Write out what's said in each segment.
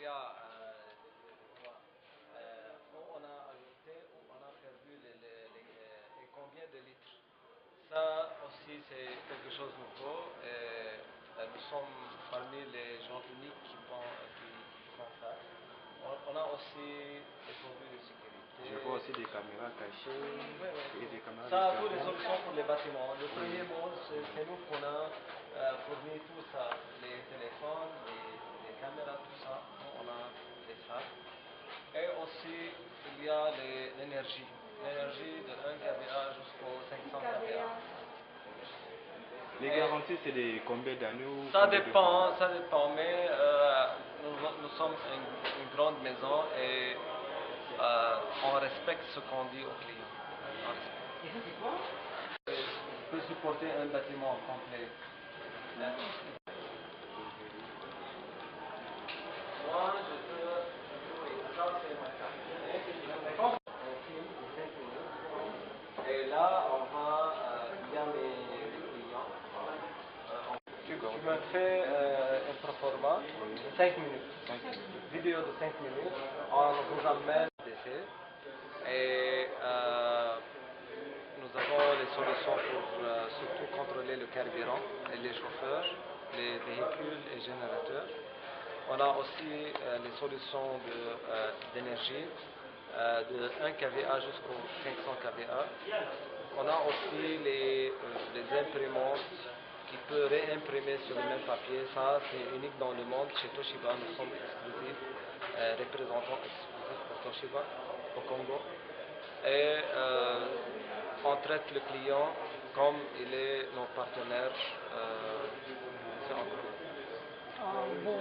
il y a, on a ajouté ou on a perdu et combien de litres. Ça aussi c'est quelque chose de nouveau. Nous sommes parmi les gens uniques qui font ça. On a aussi des produits de sécurité. Je vois aussi des caméras cachées et des caméras de ça, surveillance. toutes les solutions pour les bâtiments. Le premier monde, c'est nous qu'on a fourni tout ça. Les téléphones, les caméras, tout ça. On a fait ça. Et aussi, il y a l'énergie. L'énergie de 1 kVA jusqu'au 500 kVA. Les garanties, c'est de combien d'années? Ça dépend, mais nous sommes une grande maison et on respecte ce qu'on dit aux clients. On peut supporter un bâtiment complet. Moi, ça c'est ma carte. Et là, il y a mes clients. Tu me fais un proforma de 5 minutes. Vidéo de 5 minutes. On vous amène d'essai. Et nous avons les solutions pour surtout contrôler le carburant et les chauffeurs, les véhicules et générateurs. On a aussi les solutions d'énergie de 1 kVA jusqu'au 500 kVA. On a aussi les imprimantes qui peuvent réimprimer sur le même papier. Ça, c'est unique dans le monde. Chez Toshiba, nous sommes exclusifs, représentants exclusifs pour Toshiba au Congo. Et on traite le client comme il est nos partenaires. C'est en cours. Bon.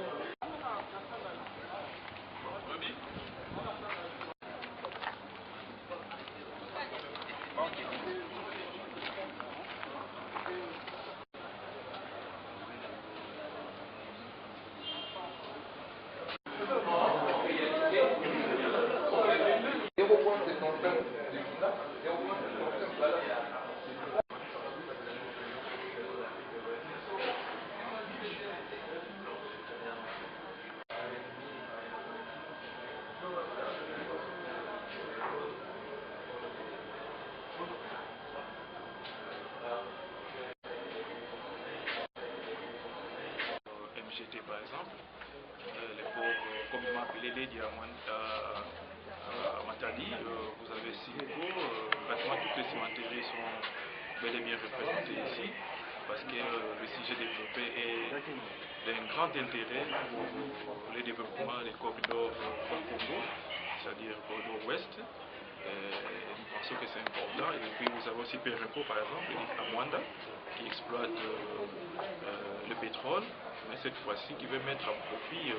MGT par exemple, les pauvres, comme ils m'ont appelé les diamants à Matadi, vous avez Silico, pratiquement toutes les cimenteries sont bel et bien représentées ici, parce que le sujet développé est d'un grand intérêt pour le développement des corridors Congo, c'est-à-dire corridor ouest. Nous pensons que c'est important. Et puis vous avez aussi Perenco par exemple, à Mwanda, qui exploite le pétrole, mais cette fois-ci qui veut mettre à profit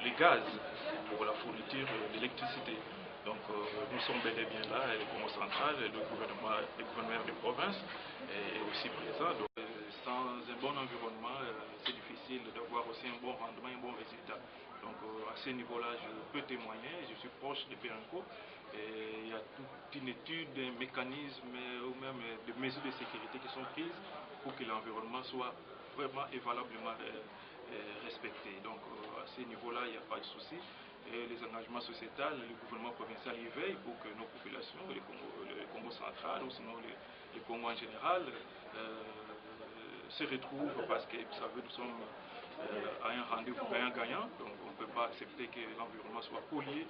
les gaz pour la fourniture d'électricité. Donc nous sommes bel et bien là, le Congo central, le gouverneur de province est aussi présent. Donc, sans un bon environnement, c'est difficile d'avoir aussi un bon rendement, un bon résultat. Donc à ce niveau-là, je peux témoigner, je suis proche de Perenco. Et il y a toute une étude, un mécanisme ou même des mesures de sécurité qui sont prises pour que l'environnement soit vraiment et valablement respecté. Donc à ce niveau-là, il n'y a pas de souci. Et les engagements sociétals, le gouvernement provincial y veille pour que nos populations, le Congo central ou sinon le Congo en général, se retrouvent parce que vous savez, nous sommes à un rendez-vous gagnant-gagnant. Donc on ne peut pas accepter que l'environnement soit pollué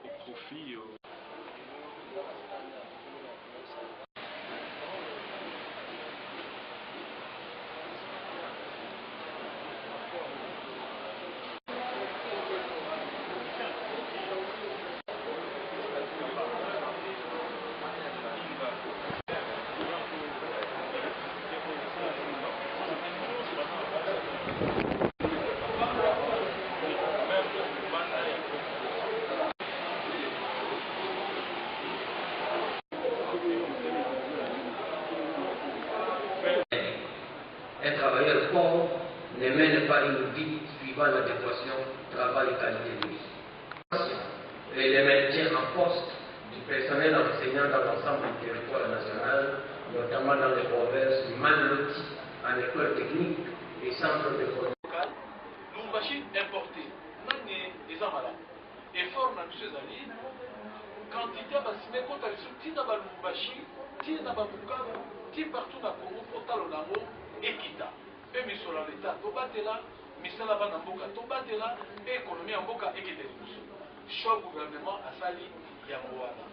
au profit. Un travailleur pauvre ne mène pas une vie suivant l'adéquation travail et qualité de vie. Et le maintien en poste du personnel enseignant dans l'ensemble du territoire national, notamment dans les provinces mal loties en école technique et centres de formation. Nos machines importées eza malamu effort na biso ezali quantité ya basime ekota biso ntina balubumbashi ntina babukavu ti partout na congo mpo talo nango ekita mpe misolo ya leta tobatela misala bana mboka tobatela mpe ekonomi ya mboka ekita liboso choix gouvernement asali yango wana.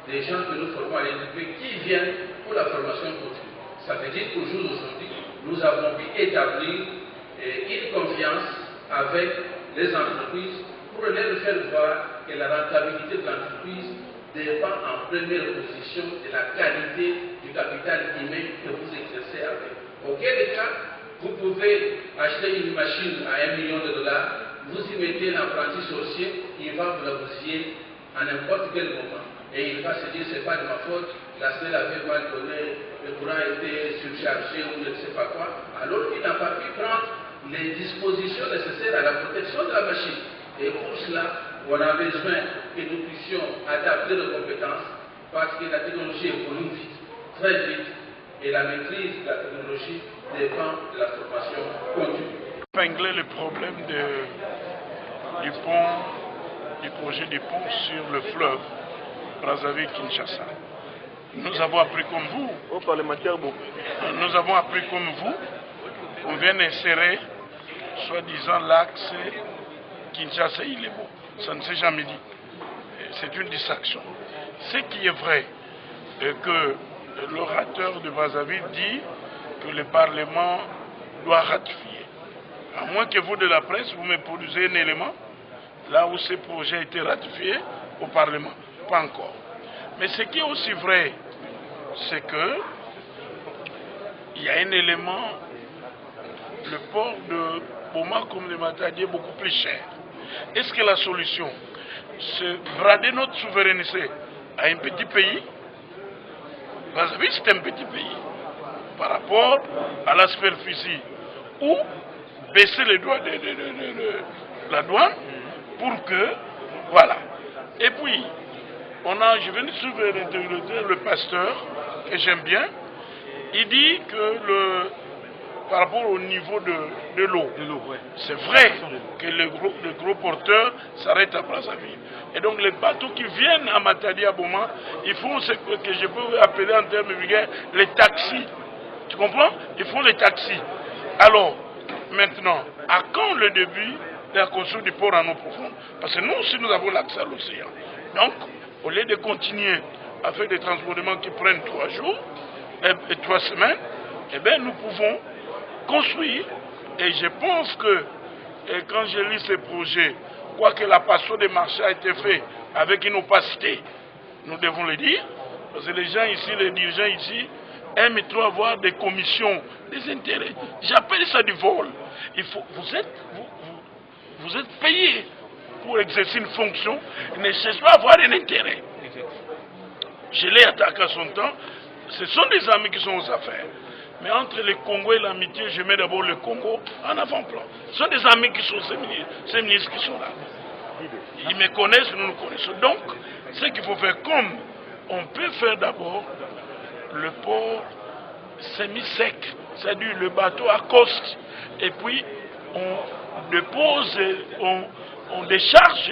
Les gens que nous formons à l'INPP qui viennent pour la formation continue. Ça veut dire qu'au jour d'aujourd'hui, nous avons pu établir une confiance avec les entreprises pour leur faire voir que la rentabilité de l'entreprise dépend en première position de la qualité du capital humain que vous exercez avec. Auquel cas, vous pouvez acheter une machine à $1 million, vous y mettez l'apprenti sorcier, il va vous la bousiller à n'importe quel moment. Et il va se dire, c'est pas de ma faute, la selle avait mal donné, le courant était surchargé ou je ne sais pas quoi. Alors il n'a pas pu prendre les dispositions nécessaires à la protection de la machine. Et pour cela, on a besoin que nous puissions adapter nos compétences parce que la technologie évolue vite, très vite. Et la maîtrise de la technologie dépend de la formation continue. Épingler le problème du pont, du projet du pont sur le fleuve Brazzaville-Kinshasa. Nous avons appris comme vous, nous avons appris comme vous, on vient d'insérer, soi-disant, l'axe Kinshasa-Ilebo. Ça ne s'est jamais dit. C'est une distraction. Ce qui est vrai, que l'orateur de Brazzaville dit que le Parlement doit ratifier. À moins que vous de la presse, vous me produisez un élément là où ce projet a été ratifié au Parlement. Pas encore. Mais ce qui est aussi vrai, c'est que il y a un élément, le port de Boma comme de Matadi est beaucoup plus cher. Est-ce que la solution, c'est brader notre souveraineté à un petit pays? Brazzaville, c'est un petit pays par rapport à la superficie, ou baisser les droits de la douane pour que, voilà. Et puis, je viens de suivre le pasteur, que j'aime bien, il dit que par rapport au niveau de l'eau, c'est vrai que les gros porteurs s'arrêtent à Brazzaville. Et donc les bateaux qui viennent à Matadi, à Boma, ils font ce que je peux appeler en termes vulgaires les taxis. Tu comprends? Ils font les taxis. Alors, maintenant, à quand le début de la construction du port en eau profonde? Parce que nous aussi, nous avons l'accès à l'océan. Donc, au lieu de continuer à faire des transbordements qui prennent 3 jours et 3 semaines, eh bien, nous pouvons construire. Et je pense que quand je lis ces projets, quoique la passation des marchés a été faite avec une opacité, nous devons le dire, parce que les gens ici, les dirigeants ici, aiment trop avoir des commissions, des intérêts. J'appelle ça du vol. Vous êtes payé pour exercer une fonction, il ne cherche pas à avoir un intérêt. Je l'ai attaqué à son temps, ce sont des amis qui sont aux affaires. Mais entre le Congo et l'amitié, je mets d'abord le Congo en avant-plan. Ce sont des amis qui sont ces ministres qui sont là. Ils me connaissent, nous nous connaissons. Donc, ce qu'il faut faire, comme on peut faire d'abord le port semi-sec, c'est-à-dire le bateau accoste, et puis on dépose, on décharge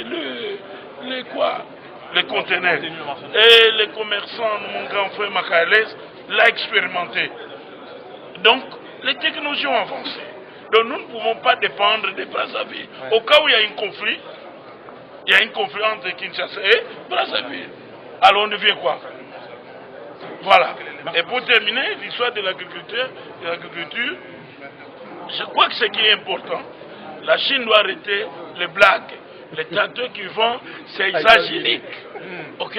les conteneurs. Et les commerçants, mon grand frère Makalès, l'a expérimenté. Donc, les technologies ont avancé. Donc, nous ne pouvons pas dépendre des Brazzaville. Au cas où il y a un conflit, entre Kinshasa et Brazzaville. Alors, on devient quoi? Voilà. Et pour terminer, l'histoire de l'agriculture, je crois que ce qui est important, la Chine doit arrêter les blagues. Les tracteurs qui vendent, c'est usage unique. Ok?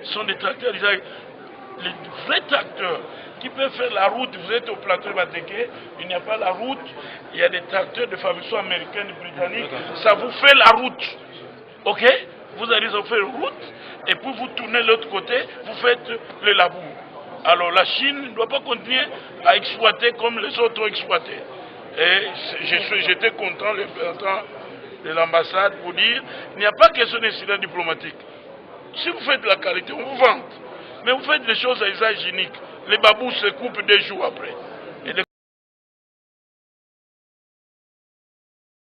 Ce sont des tracteurs, les vrais tracteurs qui peuvent faire la route. Vous êtes au plateau de Bateke, il n'y a pas la route, il y a des tracteurs de fabrication américaine et britannique, ça vous fait la route. Ok? Vous allez en faire une route, et puis vous tournez de l'autre côté, vous faites le labour. Alors la Chine ne doit pas continuer à exploiter comme les autres ont exploité. Et j'étais content, le président de l'ambassade, pour dire il n'y a pas question d'incident diplomatique. Si vous faites de la qualité, on vous vante. Mais vous faites des choses à usage unique. Les babous se coupent 2 jours après.